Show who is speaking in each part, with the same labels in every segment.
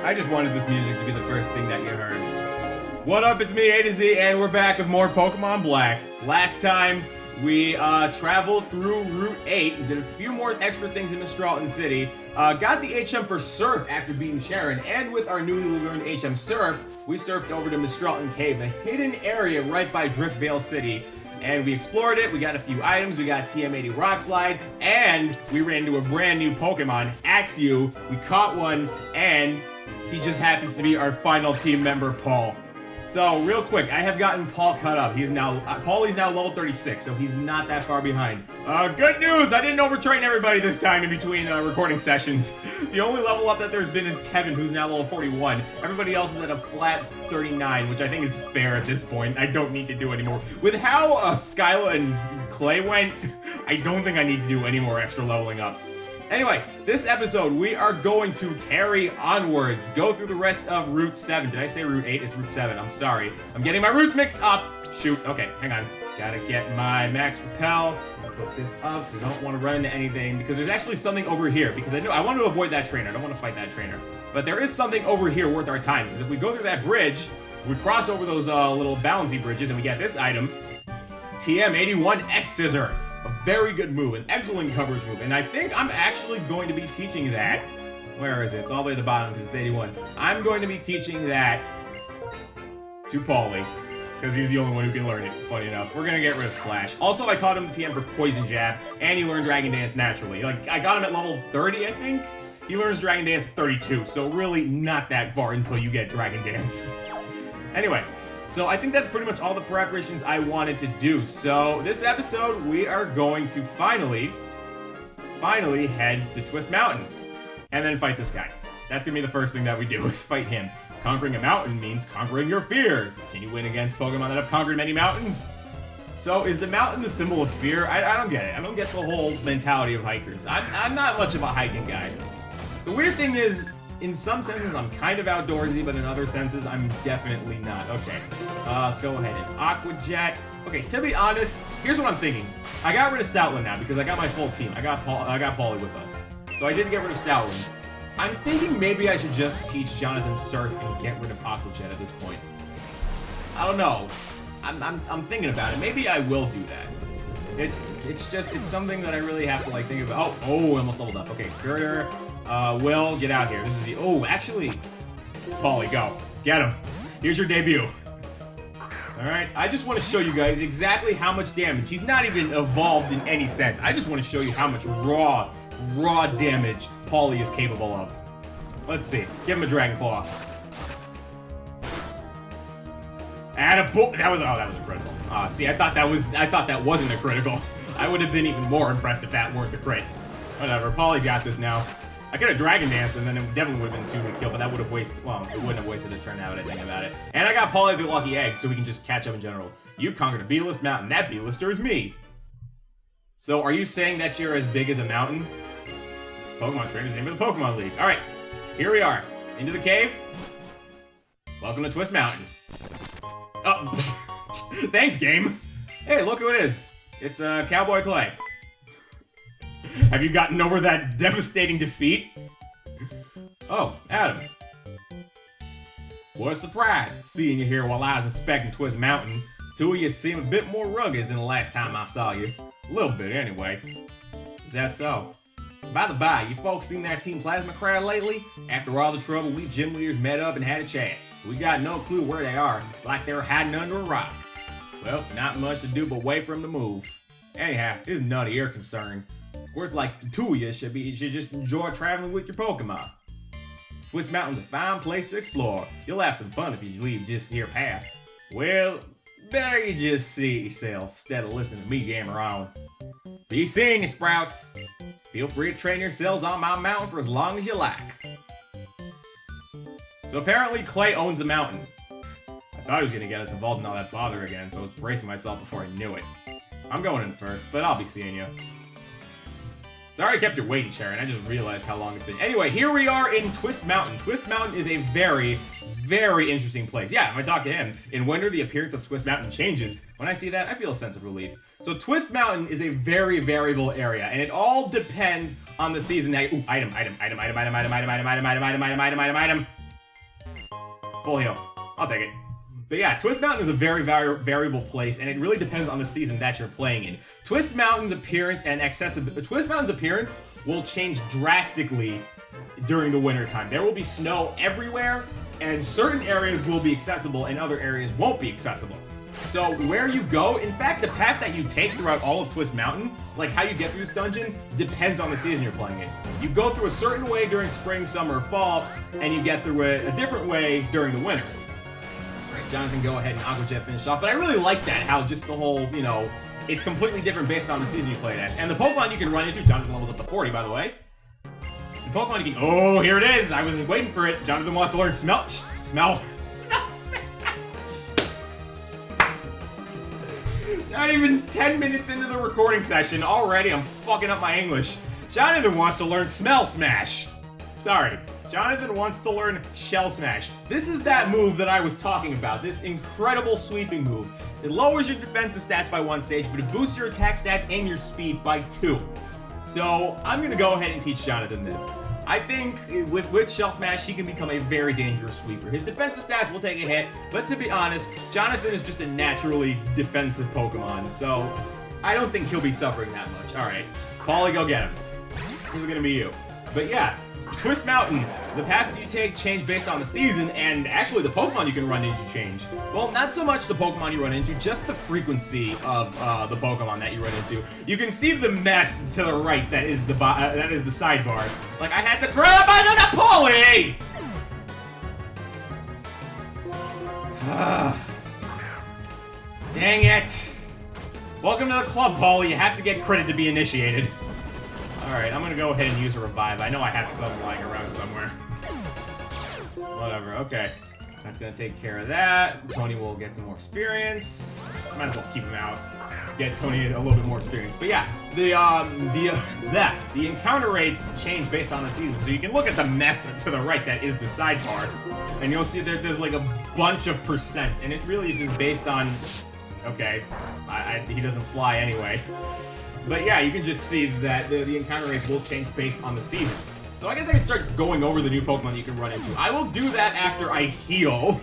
Speaker 1: I just wanted this music to be the first thing that you heard. What up, it's me, A to Z, and we're back with more Pokemon Black. Last time, we traveled through Route 8, did a few more extra things in Mistralton City, got the HM for Surf after beating Sharon, and with our newly learned HM Surf, we surfed over to Mistralton Cave, a hidden area right by Driftvale City. And we explored it, we got a few items, we got TM80 Rock Slide, and we ran into a brand new Pokemon, Axew. We caught one, and he just happens to be our final team member, Paul. So, real quick, I have gotten Paul cut up. He's now, Paulie's now level 36, so he's not that far behind. Good news! I didn't overtrain everybody this time in between recording sessions. The only level up that there's been is Kevin, who's now level 41. Everybody else is at a flat 39, which I think is fair at this point. I don't need to do anymore. With how Skyla and Clay went, I don't think I need to do any more extra leveling up. Anyway, this episode, we are going to carry onwards, go through the rest of Route 7. Did I say Route 8? It's Route 7. I'm sorry. I'm getting my routes mixed up. Shoot. Okay, hang on. Gotta get my max repel. Put this up because I don't want to run into anything. Because there's actually something over here. Because I want to avoid that trainer. I don't want to fight that trainer. But there is something over here worth our time. Because if we go through that bridge, we cross over those little bouncy bridges and we get this item. TM81 X Scissor. A very good move, an excellent coverage move, and I think I'm actually going to be teaching that. Where is it? It's all the way at the bottom because it's 81. I'm going to be teaching that to Paulie because he's the only one who can learn it, funny enough. We're going to get rid of Slash. Also, I taught him the TM for Poison Jab, and he learned Dragon Dance naturally. Like, I got him at level 30, I think. He learns Dragon Dance at 32, so really not that far until you get Dragon Dance. Anyway. So I think that's pretty much all the preparations I wanted to do. So this episode, we are going to finally head to Twist Mountain and then fight this guy. That's gonna be the first thing that we do is fight him. Conquering a mountain means conquering your fears. Can you win against Pokemon that have conquered many mountains? So is the mountain the symbol of fear? I don't get it. I don't get the whole mentality of hikers. I'm not much of a hiking guy. The weird thing is, in some senses, I'm kind of outdoorsy, but in other senses, I'm definitely not. Okay, let's go ahead and Aqua Jet. Okay, to be honest, here's what I'm thinking. I got rid of Stoutland now because I got my full team. I got Paulie with us, so I did get rid of Stoutland. I'm thinking maybe I should just teach Jonathan Surf and get rid of Aqua Jet at this point. I don't know. I'm thinking about it. Maybe I will do that. It's something that I really have to like think about. Oh, I almost leveled up. Okay, Girder. Will, get out here. This is the... Oh, actually... Paulie, go. Get him. Here's your debut. Alright, I just want to show you guys exactly how much damage. He's not even evolved in any sense. I just want to show you how much raw damage Paulie is capable of. Let's see. Give him a Dragon Claw. That was a critical. See, I thought that wasn't a critical. I would have been even more impressed if that weren't the crit. Whatever, Paulie's got this now. I could have Dragon Danced and then it definitely would have been 2 to kill, but that would have wasted, well, it wouldn't have wasted a turn now that I think about it. And I got Paulie the Lucky Egg, so we can just catch up in general. You conquered a B-list mountain. That B-lister is me. So are you saying that you're as big as a mountain? Pokemon Trainer's name of the Pokemon League. Alright, here we are. Into the cave. Welcome to Twist Mountain. Oh, thanks, game. Hey, look who it is. It's Cowboy Clay. Have you gotten over that devastating defeat? Oh, Adam. What a surprise, seeing you here while I was inspecting Twist Mountain. 2 of you seem a bit more rugged than the last time I saw you. A little bit, anyway. Is that so? By the by, you folks seen that Team Plasma crowd lately? After all the trouble, we gym leaders met up and had a chat. We got no clue where they are. It's like they were hiding under a rock. Well, not much to do but wait for them to move. Anyhow, this is none of your concern. Squirts like the 2 of you should just enjoy traveling with your Pokemon. Twist Mountain's a fine place to explore. You'll have some fun if you leave this here path. Well, better you just see it yourself instead of listening to me yammer on. Be seeing you, Sprouts. Feel free to train yourselves on my mountain for as long as you like. So apparently Clay owns the mountain. I thought he was gonna get us involved in all that bother again, so I was bracing myself before I knew it. I'm going in first, but I'll be seeing you. Sorry I kept you waiting, Sharon. I just realized how long it's been. Anyway, here we are in Twist Mountain. Twist Mountain is a very, very interesting place. Yeah, if I talk to him, in winter the appearance of Twist Mountain changes. When I see that, I feel a sense of relief. So Twist Mountain is a very variable area, and it all depends on the season that... Ooh, item. Full heal. I'll take it. But yeah, Twist Mountain is a very variable place, and it really depends on the season that you're playing in. Twist Mountain's appearance and accessibility. Twist Mountain's appearance will change drastically during the winter time. There will be snow everywhere, and certain areas will be accessible, and other areas won't be accessible. So where you go, in fact, the path that you take throughout all of Twist Mountain, like how you get through this dungeon, depends on the season you're playing in. You go through a certain way during spring, summer, fall, and you get through it a different way during the winter. Jonathan, go ahead and Aqua Jet finish off. But I really like that, how just the whole, you know, it's completely different based on the season you play it as. And the Pokemon you can run into, Jonathan levels up to 40, by the way. The Pokemon you can, oh, here it is. I was waiting for it. Jonathan wants to learn smell. Not even 10 minutes into the recording session, already I'm fucking up my English. Jonathan wants to learn Smell Smash. Sorry. Jonathan wants to learn Shell Smash. This is that move that I was talking about, this incredible sweeping move. It lowers your defensive stats by 1 stage, but it boosts your attack stats and your speed by 2. So, I'm gonna go ahead and teach Jonathan this. I think with Shell Smash, he can become a very dangerous sweeper. His defensive stats will take a hit, but to be honest, Jonathan is just a naturally defensive Pokemon, so I don't think he'll be suffering that much. Alright, Paulie, go get him. This is gonna be you. But yeah, Twist Mountain, the paths you take change based on the season, and actually the Pokemon you can run into change. Well, not so much the Pokemon you run into, just the frequency of the Pokemon that you run into. You can see the mess to the right that is the sidebar. Like, I had to grab onto the Paulie! Dang it. Welcome to the club, Paulie. You have to get credit to be initiated. Alright, I'm gonna go ahead and use a revive. I know I have some lying around somewhere. Whatever, okay. That's gonna take care of that. Tony will get some more experience. Might as well keep him out. Get Tony a little bit more experience. But yeah, the encounter rates change based on the season. So you can look at the mess to the right that is the sidebar, and you'll see that there's like a bunch of percents, and it really is just based on... Okay, he doesn't fly anyway. But yeah, you can just see that the encounter rates will change based on the season. So I guess I can start going over the new Pokemon you can run into. I will do that after I heal.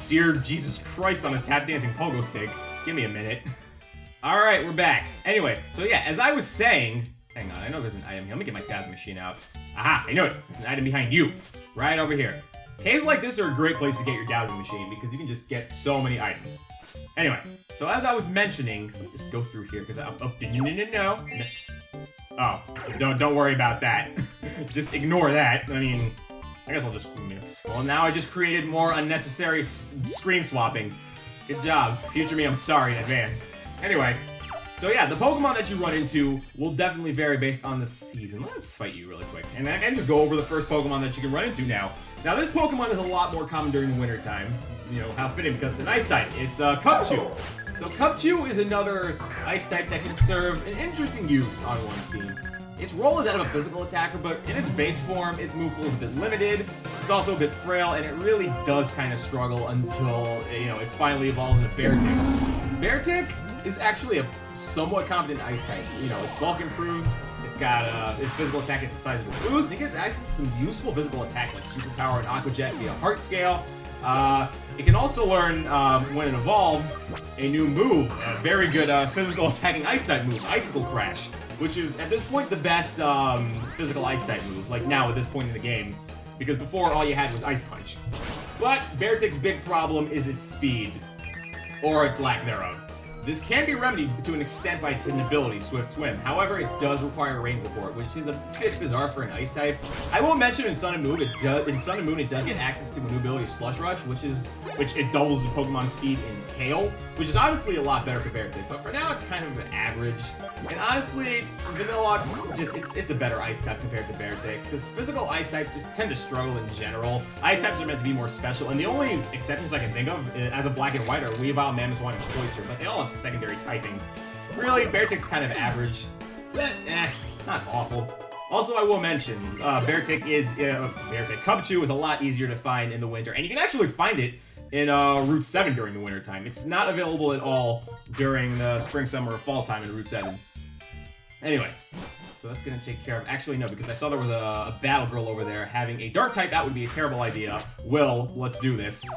Speaker 1: Dear Jesus Christ on a tap dancing pogo stick. Give me a minute. Alright, we're back. Anyway, so yeah, as I was saying... Hang on, I know there's an item here. Let me get my Dazzle Machine out. Aha, I know it. There's an item behind you. Right over here. Caves like this are a great place to get your Dazzle Machine because you can just get so many items. Anyway, so as I was mentioning, let me just go through here because no. Oh, don't worry about that. Just ignore that. I mean, I guess I'll just. Well, now I just created more unnecessary screen swapping. Good job, future me. I'm sorry in advance. Anyway, so yeah, the Pokemon that you run into will definitely vary based on the season. Let's fight you really quick, and I can just go over the first Pokemon that you can run into now. Now, this Pokemon is a lot more common during the winter time. You know, how fitting, because it's an ice type. It's Cupchew. So Cupchew is another ice type that can serve an interesting use on one's team. Its role is that of a physical attacker, but in its base form, its move pool is a bit limited. It's also a bit frail, and it really does kind of struggle until, you know, it finally evolves into Beartick. Beartick is actually a somewhat competent ice type. You know, its bulk improves, it's got its physical attack gets a sizable boost, and it gets access to some useful physical attacks like Superpower and Aqua Jet via Heart Scale. It can also learn, when it evolves, a new move, a very good physical attacking ice-type move, Icicle Crash, which is, at this point, the best physical ice-type move, like now at this point in the game, because before all you had was Ice Punch. But Beartick's big problem is its speed, or its lack thereof. This can be remedied to an extent by its hidden ability, Swift Swim. However, it does require rain support, which is a bit bizarre for an ice type. I will mention in Sun and Moon, it does get access to a new ability, Slush Rush, which it doubles the Pokemon's speed in Hail, which is obviously a lot better for Beartick. But for now, it's kind of an average. And honestly, Vanilluxe it's a better ice type compared to Beartick, because physical ice types just tend to struggle in general. Ice types are meant to be more special, and the only exceptions I can think of as of Black and White are Weavile, Mamoswine, and Cloyster, but they all have secondary typings. Really, Beartick's kind of average, but it's not awful. Also, I will mention, Cupchew is a lot easier to find in the winter, and you can actually find it in Route 7 during the winter time. It's not available at all during the spring, summer, or fall time in Route 7. Anyway, So that's gonna take care of... Actually, no, because I saw there was a battle girl over there having a dark type. That would be a terrible idea. Will, let's do this.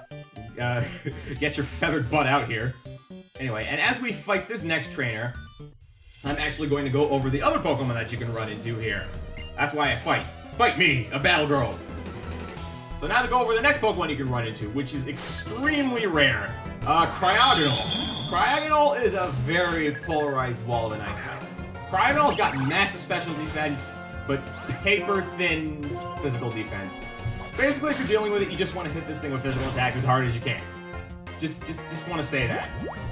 Speaker 1: Get your feathered butt out here. Anyway, and as we fight this next trainer, I'm actually going to go over the other Pokemon that you can run into here. That's why I fight. Fight me, a battle girl. So now to go over the next Pokemon you can run into, which is extremely rare. Cryogonal. Cryogonal is a very polarized wall of an ice type. Cryogonal's got massive special defense, but paper-thin physical defense. Basically, if you're dealing with it, you just want to hit this thing with physical attacks as hard as you can. Just want to say that.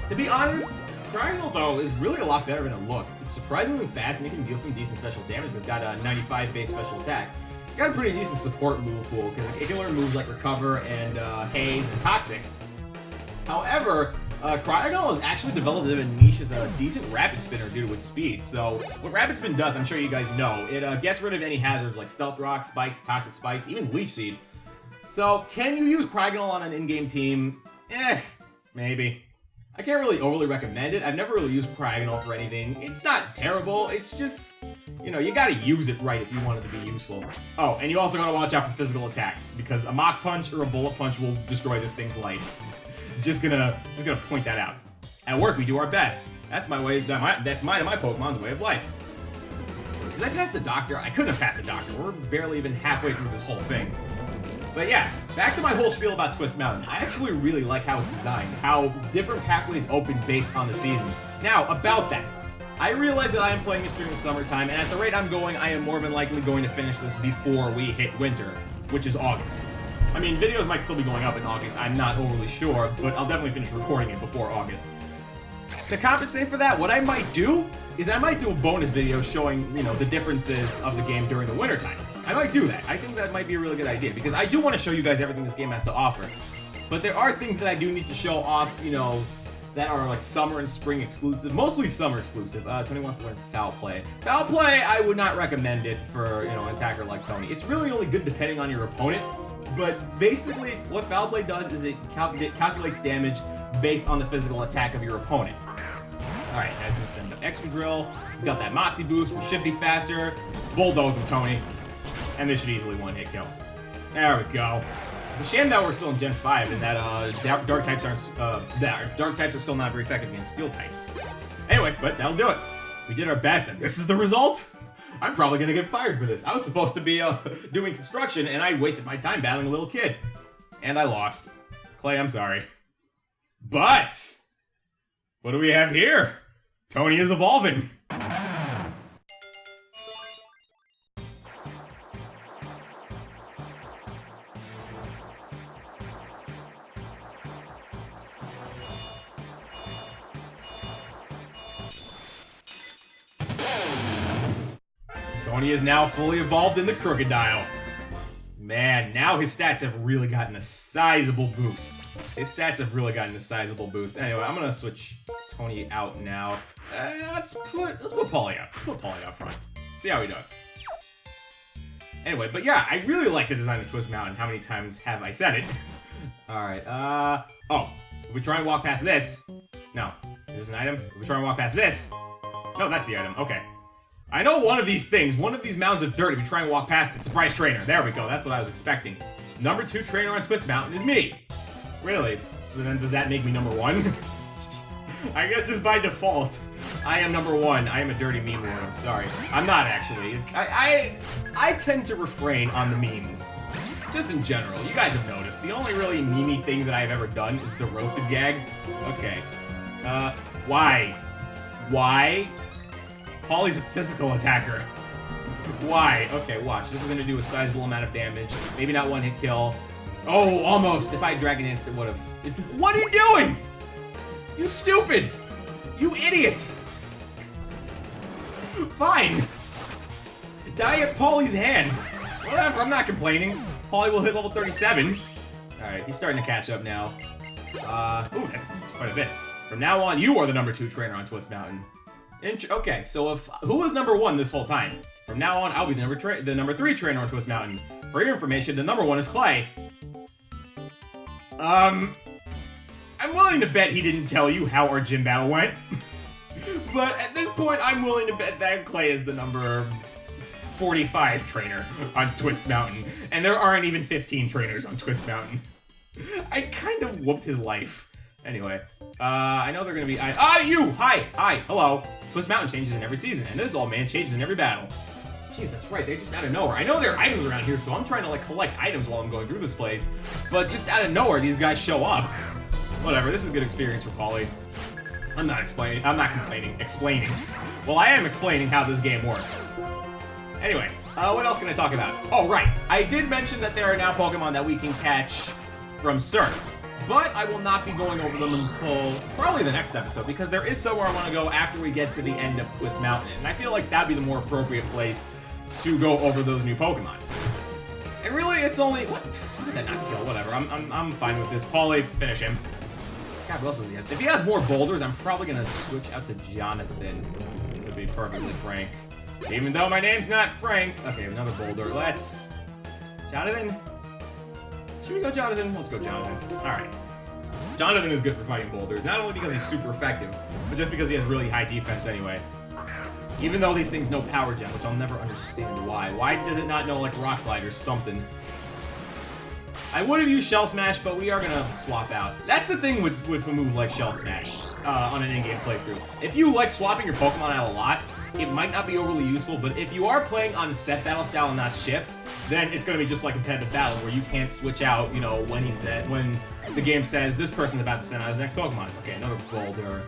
Speaker 1: To be honest, Cryogonal, though, is really a lot better than it looks. It's surprisingly fast, and it can deal some decent special damage. It's got a 95 base special attack. It's got a pretty decent support move pool, because it can learn moves like Recover and Haze and Toxic. However, Cryogonal has actually developed a niche as a decent Rapid Spinner due to its speed. So, what Rapid Spin does, I'm sure you guys know, it gets rid of any hazards like Stealth Rock, Spikes, Toxic Spikes, even Leech Seed. So, can you use Cryogonal on an in-game team? Maybe. I can't really overly recommend it. I've never really used Cryogonal for anything. It's not terrible, it's just, you know, you gotta use it right if you want it to be useful. Oh, and you also gotta watch out for physical attacks, because a Mach Punch or a Bullet Punch will destroy this thing's life. Just gonna point that out. At work, we do our best. That's my way, that's mine and my Pokemon's way of life. Did I pass the doctor? I couldn't have passed the doctor. We're barely even halfway through this whole thing. But yeah, back to my whole spiel about Twist Mountain. I actually really like how it's designed, how different pathways open based on the seasons. Now, about that, I realize that I am playing this during the summertime, and at the rate I'm going, I am more than likely going to finish this before we hit winter, which is August. I mean, videos might still be going up in August, I'm not overly sure, but I'll definitely finish recording it before August. To compensate for that, what I might do is I might do a bonus video showing, you know, the differences of the game during the wintertime. I might do that. I think that might be a really good idea, because I do want to show you guys everything this game has to offer. But there are things that I do need to show off, you know, that are like summer and spring exclusive, mostly summer exclusive. Tony wants to learn Foul Play. Foul Play, I would not recommend it for, you know, an attacker like Tony. It's really only good depending on your opponent, but basically what Foul Play does is it calculates damage based on the physical attack of your opponent. Alright, guys, gonna send up Excadrill. We got that Moxie boost, we should be faster. Bulldoze him, Tony. And this should easily one-hit kill. There we go. It's a shame that we're still in Gen 5 and that dark types are still not very effective against steel types. Anyway, but that'll do it. We did our best, and this is the result. I'm probably gonna get fired for this. I was supposed to be doing construction, and I wasted my time battling a little kid. And I lost. Clay, I'm sorry. But what do we have here? Tony is evolving. Tony is now fully evolved in the Crocodile. Man, now his stats have really gotten a sizable boost. Anyway, I'm gonna switch Tony out now. Let's put Paulie out. Let's put Paulie out front. See how he does. Anyway, but yeah, I really like the design of Twist Mountain. How many times have I said it? Alright, oh, if we try and walk past this... No. Is this an item? If we try and walk past this... No, that's the item. Okay. I know one of these things, one of these mounds of dirt, if you try and walk past it, surprise trainer. There we go, that's what I was expecting. Number 2 trainer on Twist Mountain is me. Really? So then does that make me number 1? I guess just by default, I am number 1. I am a dirty meme lord, I'm sorry. I'm not actually. I tend to refrain on the memes. Just in general, you guys have noticed. The only really meme-y thing that I've ever done is the roasted gag. Okay. Why? Why? Paulie's a physical attacker. Why? Okay, watch. This is gonna do a sizable amount of damage. Maybe not one-hit kill. Oh, almost. If I Dragon Danced, it would've. What are you doing? You stupid! You idiots! Fine. Die at Paulie's hand. Whatever, I'm not complaining. Paulie will hit level 37. Alright, he's starting to catch up now. Ooh, that's quite a bit. From now on, you are the number 2 trainer on Twist Mountain. Okay, so who was number 1 this whole time? From now on, I'll be the number 3 trainer on Twist Mountain. For your information, the number 1 is Clay. I'm willing to bet he didn't tell you how our gym battle went. But at this point, I'm willing to bet that Clay is the number 45 trainer on Twist Mountain. And there aren't even 15 trainers on Twist Mountain. I kind of whooped his life. Anyway, I know they're gonna be... you! Hi! Hello! Twist Mountain changes in every season, and this old man changes in every battle. Jeez, that's right, they're just out of nowhere. I know there are items around here, so I'm trying to, like, collect items while I'm going through this place. But just out of nowhere, these guys show up. Whatever, this is a good experience for Polly. I'm not complaining. Explaining. Well, I am explaining how this game works. Anyway, what else can I talk about? Oh, right. I did mention that there are now Pokemon that we can catch from Surf. But I will not be going over them until probably the next episode, because there is somewhere I want to go after we get to the end of Twist Mountain. And I feel like that'd be the more appropriate place to go over those new Pokemon. And really, it's only... What? How did that not kill? Whatever. I'm fine with this. Polly, finish him. God, what else does he have? If he has more boulders, I'm probably going to switch out to Jonathan, to be perfectly frank. Even though my name's not Frank. Okay, another boulder. Let's... Jonathan? Should we go Jonathan? Let's go Jonathan. Alright. Jonathan is good for fighting boulders, not only because he's super effective, but just because he has really high defense anyway. Even though these things know Power Gem, which I'll never understand why. Why does it not know, like, Rock Slide or something? I would have used Shell Smash, but we are gonna swap out. That's the thing with a move like Shell Smash on an in-game playthrough. If you like swapping your Pokemon out a lot, it might not be overly useful, but if you are playing on set battle style and not shift, then it's gonna be just like competitive battles where you can't switch out, you know, when the game says this person's about to send out his next Pokemon. Okay, another boulder.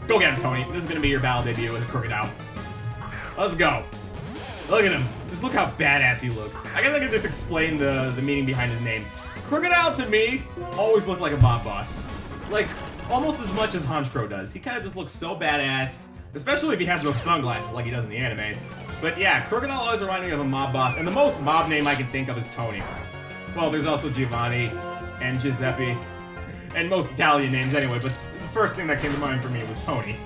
Speaker 1: Go get him, Tony. This is gonna be your battle debut as a Crocodile. Let's go. Look at him. Just look how badass he looks. I guess I could just explain the meaning behind his name. Crocodile, to me, always looked like a mob boss. Like, almost as much as Honchkrow does. He kind of just looks so badass, especially if he has those sunglasses like he does in the anime. But yeah, Crocodile always reminded me of a mob boss, and the most mob name I can think of is Tony. Well, there's also Giovanni and Giuseppe, and most Italian names anyway, but the first thing that came to mind for me was Tony.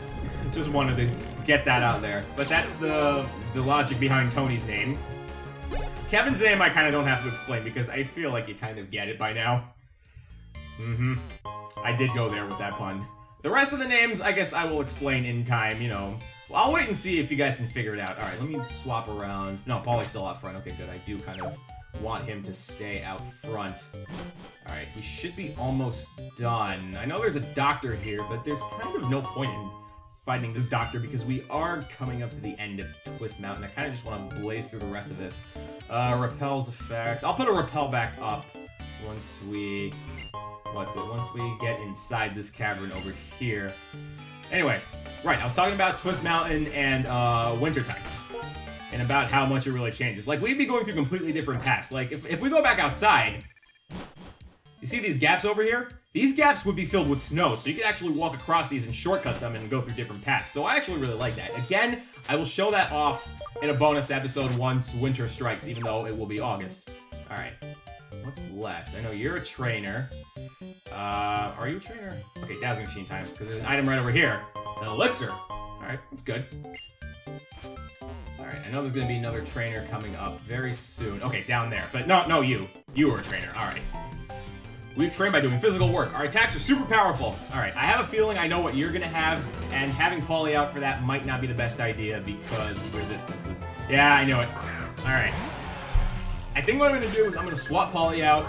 Speaker 1: Just wanted to get that out there. But that's the logic behind Tony's name. Kevin's name I kind of don't have to explain because I feel like you kind of get it by now. I did go there with that pun. The rest of the names, I guess I will explain in time, you know. Well, I'll wait and see if you guys can figure it out. Alright, let me swap around. No, Polly's still out front. Okay, good. I do kind of want him to stay out front. Alright, we should be almost done. I know there's a doctor here, but there's kind of no point in fighting this doctor because we are coming up to the end of Twist Mountain. I kind of just want to blaze through the rest of this. Repel's effect. I'll put a repel back up once we... Once we get inside this cavern over here. Anyway, right, I was talking about Twist Mountain and wintertime. And about how much it really changes. Like, we'd be going through completely different paths. Like, if we go back outside, you see these gaps over here? These gaps would be filled with snow, so you could actually walk across these and shortcut them and go through different paths. So I actually really like that. Again, I will show that off in a bonus episode once winter strikes, even though it will be August. Alright, what's left? I know you're a trainer. Are you a trainer? Okay, Dazzling Machine time, because there's an item right over here. An elixir. Alright, that's good. Alright, I know there's gonna be another trainer coming up very soon. Okay, down there. But no, you. You were a trainer. Alright. We've trained by doing physical work. Our attacks are super powerful. Alright, I have a feeling I know what you're gonna have, and having Polly out for that might not be the best idea because resistances. Yeah, I know it. Alright. I think what I'm gonna do is I'm gonna swap Polly out,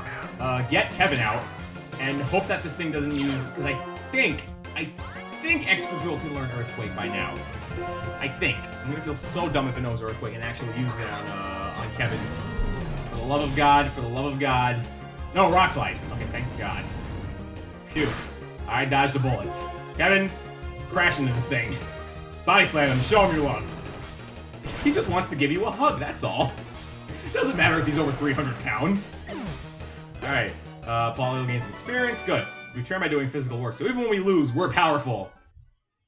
Speaker 1: get Kevin out, and hope that this thing doesn't use, because I think Excadrill can learn Earthquake by now. I think. I'm gonna feel so dumb if it knows Earthquake and actually use it on Kevin. For the love of God, for the love of God. No, Rock Slide. Okay, thank God. Phew. I dodged the bullets. Kevin, crash into this thing. Body slam him, show him your love. He just wants to give you a hug, that's all. Doesn't matter if he's over 300 pounds. Alright, Polly will gain some experience. Good. We train by doing physical work, so even when we lose, we're powerful.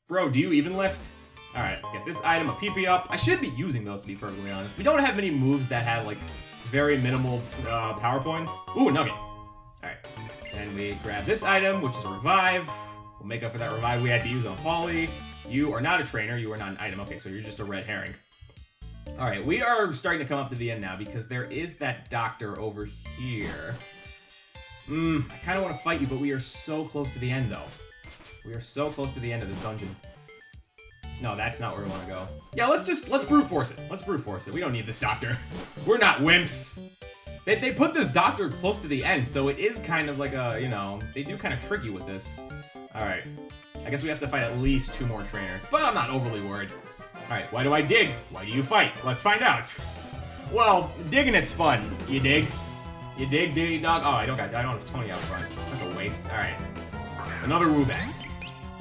Speaker 1: Bro, do you even lift? Alright, let's get this item, a PP up. I should be using those, to be perfectly honest. We don't have many moves that have, like, very minimal power points. Ooh, nugget. Alright. And we grab this item, which is a revive. We'll make up for that revive we had to use on Polly. You are not a trainer, you are not an item. Okay, so you're just a red herring. Alright, we are starting to come up to the end now because there is that doctor over here. I kind of want to fight you, but we are so close to the end, though. We are so close to the end of this dungeon. No, that's not where we want to go. Yeah, let's brute force it. Let's brute force it. We don't need this doctor. We're not wimps. They put this doctor close to the end, so it is kind of like a, you know, they do kind of trick you with this. Alright. I guess we have to fight at least 2 more trainers, but I'm not overly worried. Alright, why do I dig? Why do you fight? Let's find out. Well, digging it's fun. You dig? You dig, diggy dog? Oh, I don't have Tony out front. That's a waste. Alright. Another Woobat.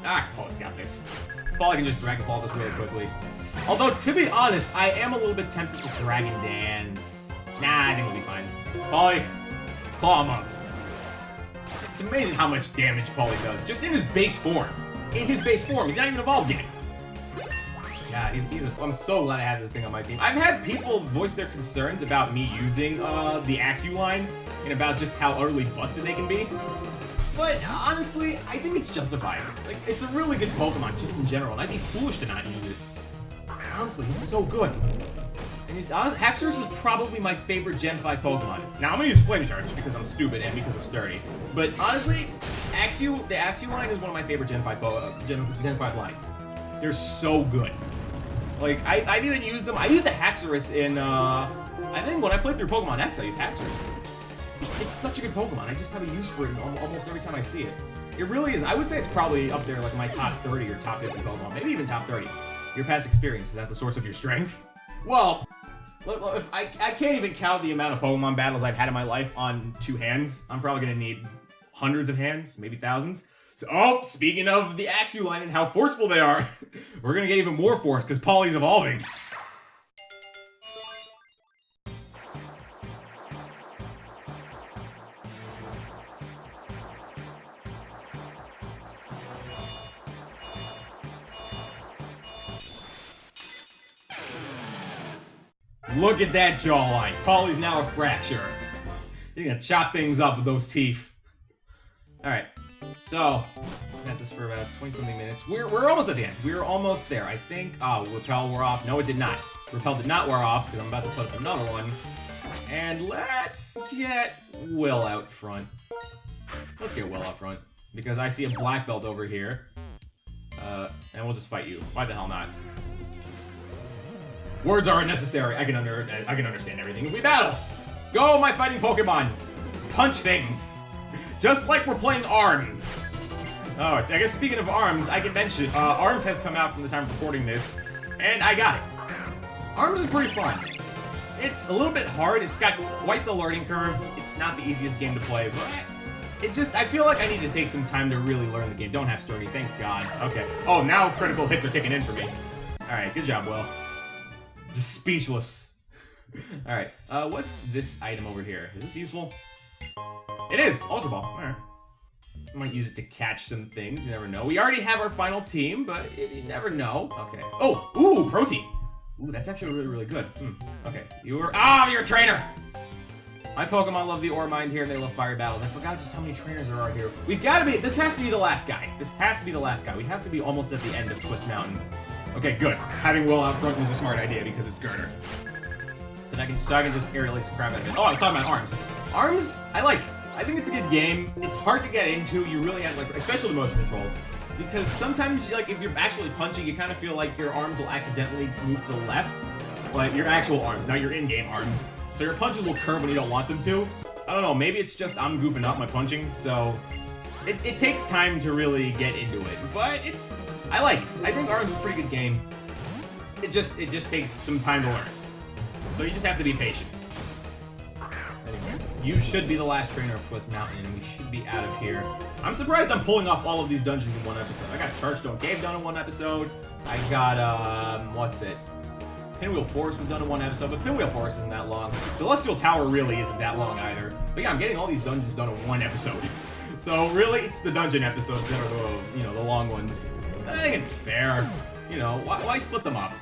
Speaker 1: Ah, Paul's got this. Paul can just Dragon Claw this really quickly. Although, to be honest, I am a little bit tempted to Dragon Dance. Nah, I think we'll be fine. Paulie, claw him up. It's amazing how much damage Paulie does, just in his base form. In his base form, he's not even evolved yet. God, I'm so glad I have this thing on my team. I've had people voice their concerns about me using the Axew line, and about just how utterly busted they can be. But honestly, I think it's justified. Like, it's a really good Pokemon just in general, and I'd be foolish to not use it. Honestly, he's so good. And Haxorus is probably my favorite Gen 5 Pokemon. Now, I'm gonna use Flame Charge because I'm stupid and because of Sturdy. But honestly, the Axew line is one of my favorite Gen 5 lines. They're so good. Like, I've even used them. I used a Haxorus in, I think when I played through Pokemon X, I used Haxorus. It's such a good Pokemon. I just have a use for it almost every time I see it. It really is. I would say it's probably up there, like my top 30 or top 50 Pokemon. Maybe even top 30. Your past experience, is that the source of your strength? Well, if I can't even count the amount of Pokemon battles I've had in my life on 2 hands. I'm probably going to need hundreds of hands, maybe thousands. So, oh, speaking of the Axew line and how forceful they are, we're going to get even more force because Paulie's evolving. Look at that jawline. Paulie's now a fracture. He's gonna chop things up with those teeth. Alright. So, we got this for about 20-something minutes. We're almost at the end. We're almost there. I think, Repel wore off. No, it did not. Repel did not wear off, because I'm about to put up another one. And let's get Will out front. Let's get Will out front. Because I see a black belt over here. And we'll just fight you. Why the hell not? Words aren't necessary. I can understand everything if we battle. Go, my fighting Pokemon. Punch things. Just like we're playing ARMS. Oh, I guess speaking of ARMS, I can mention, ARMS has come out from the time of recording this, and I got it. ARMS is pretty fun. It's a little bit hard. It's got quite the learning curve. It's not the easiest game to play, but I feel like I need to take some time to really learn the game. Don't have Sturdy, thank God. Okay. Oh, now critical hits are kicking in for me. Alright, good job, Will. Just speechless. Alright, what's this item over here? Is this useful? It is! Ultra Ball. Alright. I might use it to catch some things, you never know. We already have our final team, but you never know. Okay. Oh! Ooh! Protein! Ooh, that's actually really, really good. Okay. You're a trainer! My Pokemon love the Ore Mine here, and they love fire battles. I forgot just how many trainers there are here. We've got to be... This has to be the last guy. This has to be the last guy. We have to be almost at the end of Twist Mountain. Okay, good. Having Will out front was a smart idea because it's Girder. Then I can just aerial ace the crap out of it. Oh, I was talking about ARMS. ARMS, I like it. I think it's a good game. It's hard to get into. You really have, like, especially the motion controls. Because sometimes, like, if you're actually punching, you kind of feel like your arms will accidentally move to the left. Like, your actual arms, not your in-game arms. So your punches will curve when you don't want them to. I don't know, maybe it's just I'm goofing up my punching, so... It takes time to really get into it, but I like it. I think ARMS is a pretty good game. It just takes some time to learn. So you just have to be patient. Anyway, you should be the last trainer of Twist Mountain, and we should be out of here. I'm surprised I'm pulling off all of these dungeons in one episode. I got Chargestone Cave done in one episode. I got, what's it? Pinwheel Forest was done in one episode, but Pinwheel Forest isn't that long. Celestial Tower really isn't that long either. But yeah, I'm getting all these dungeons done in one episode. So really, it's the dungeon episodes that are the long ones. But I think it's fair. You know, why split them up?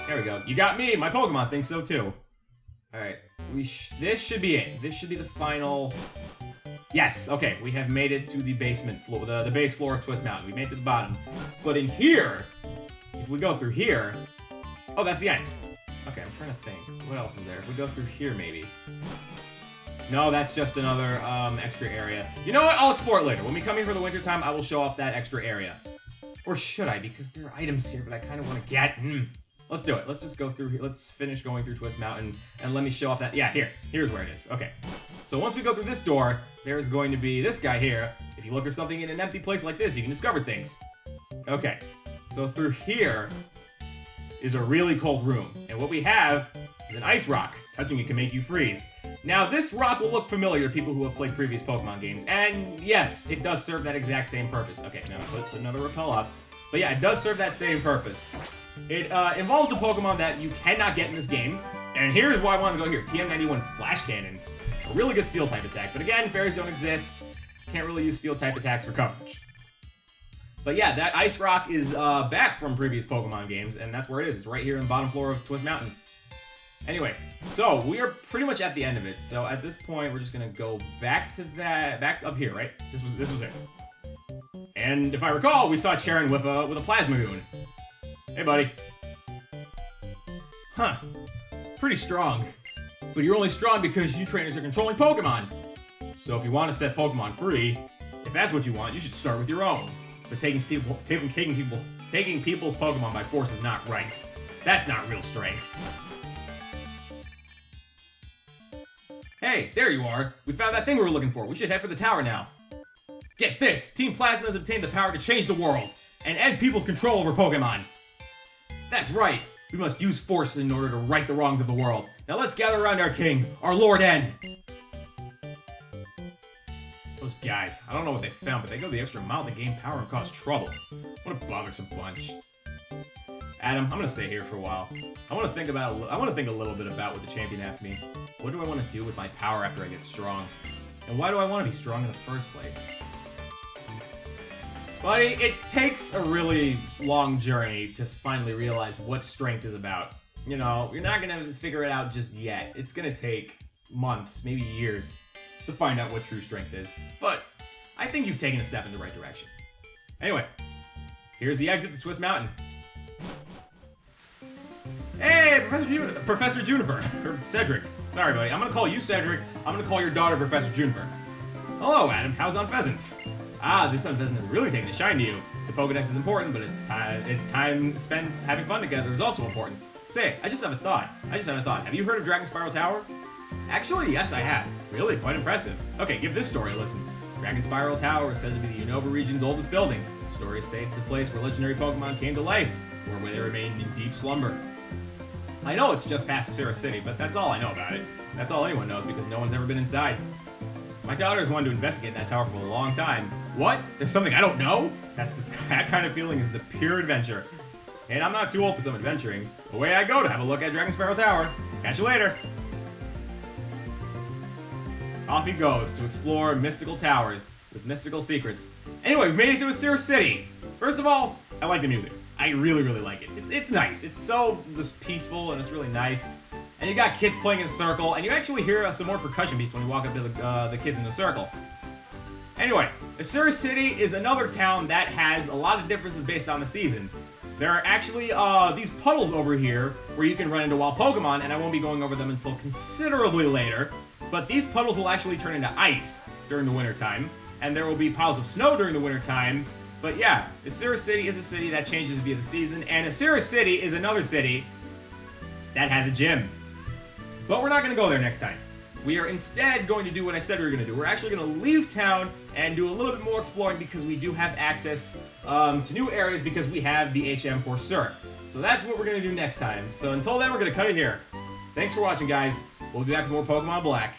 Speaker 1: There we go. You got me. My Pokemon thinks so too. All right, this should be it. This should be the final. Yes. Okay, we have made it to the basement floor, the base floor of Twist Mountain. We made it to the bottom. But in here, if we go through here, oh, that's the end. Okay, I'm trying to think. What else is there? If we go through here, maybe. No, that's just another extra area. You know what? I'll explore it later. When we come here for the winter time, I will show off that extra area. Or should I? Because there are items here, but I kind of want to get... Let's do it. Let's just go through here. Let's finish going through Twist Mountain, and let me show off that... Yeah, here's where it is. Okay. So once we go through this door, there's going to be this guy here. If you look for something in an empty place like this, you can discover things. Okay. So through here is a really cold room. And what we have is an ice rock. Touching it can make you freeze. Now, this rock will look familiar to people who have played previous Pokemon games. And yes, it does serve that exact same purpose. Okay, now put another repel up. But yeah, it does serve that same purpose. It involves a Pokemon that you cannot get in this game. And here's why I wanted to go here. TM91 Flash Cannon. A really good Steel type attack. But again, fairies don't exist. Can't really use Steel type attacks for coverage. But yeah, that Ice Rock is back from previous Pokemon games. And that's where it is. It's right here in the bottom floor of Twist Mountain. Anyway, so we are pretty much at the end of it. So at this point, we're just gonna go back to that, back up here, right? This was it. And if I recall, we saw Charon with a Plasma Goon. Hey, buddy. Huh. Pretty strong. But you're only strong because you trainers are controlling Pokemon. So if you want to set Pokemon free, if that's what you want, you should start with your own. But taking people's Pokemon by force is not right. That's not real strength. Hey, there you are. We found that thing we were looking for. We should head for the tower now. Get this! Team Plasma has obtained the power to change the world and end people's control over Pokemon. That's right. We must use force in order to right the wrongs of the world. Now let's gather around our king, our Lord N. Those guys, I don't know what they found, but they go the extra mile to gain power and cause trouble. What a bothersome bunch. Adam, I'm gonna stay here for a while. I want to think a little bit about what the champion asked me. What do I want to do with my power after I get strong? And why do I want to be strong in the first place? Well, it takes a really long journey to finally realize what strength is about. You know, you're not gonna figure it out just yet. It's gonna take months, maybe years, to find out what true strength is. But I think you've taken a step in the right direction. Anyway, here's the exit to Twist Mountain. Hey, Professor Juniper, or Cedric. Sorry, buddy. I'm gonna call you Cedric. I'm gonna call your daughter Professor Juniper. Hello, Adam. How's Unpheasant? Ah, this Unpheasant has really taken a shine to you. The Pokedex is important, but its time spent having fun together is also important. Say, I just have a thought. Have you heard of Dragon Spiral Tower? Actually, yes, I have. Really, quite impressive. Okay, give this story a listen. Dragon Spiral Tower is said to be the Unova region's oldest building. The story states the place where legendary Pokemon came to life, or where they remained in deep slumber. I know it's just past Asura City, but that's all I know about it. That's all anyone knows because no one's ever been inside. My daughter has wanted to investigate that tower for a long time. What? There's something I don't know? That kind of feeling is the pure adventure. And I'm not too old for some adventuring. Away I go to have a look at Dragon Spiral Tower. Catch you later. Off he goes to explore mystical towers with mystical secrets. Anyway, we've made it to Asura City. First of all, I like the music. I really, really like it. It's nice. It's so just peaceful and it's really nice. And you got kids playing in a circle, and you actually hear some more percussion beats when you walk up to the kids in a circle. Anyway, Asura City is another town that has a lot of differences based on the season. There are actually these puddles over here where you can run into wild Pokemon, and I won't be going over them until considerably later. But these puddles will actually turn into ice during the wintertime, and there will be piles of snow during the wintertime. But yeah, Asura City is a city that changes via the season, and Asura City is another city that has a gym. But we're not going to go there next time. We are instead going to do what I said we were going to do. We're actually going to leave town and do a little bit more exploring because we do have access to new areas because we have the HM for Surf. So that's what we're going to do next time. So until then, we're going to cut it here. Thanks for watching, guys. We'll be back with more Pokemon Black.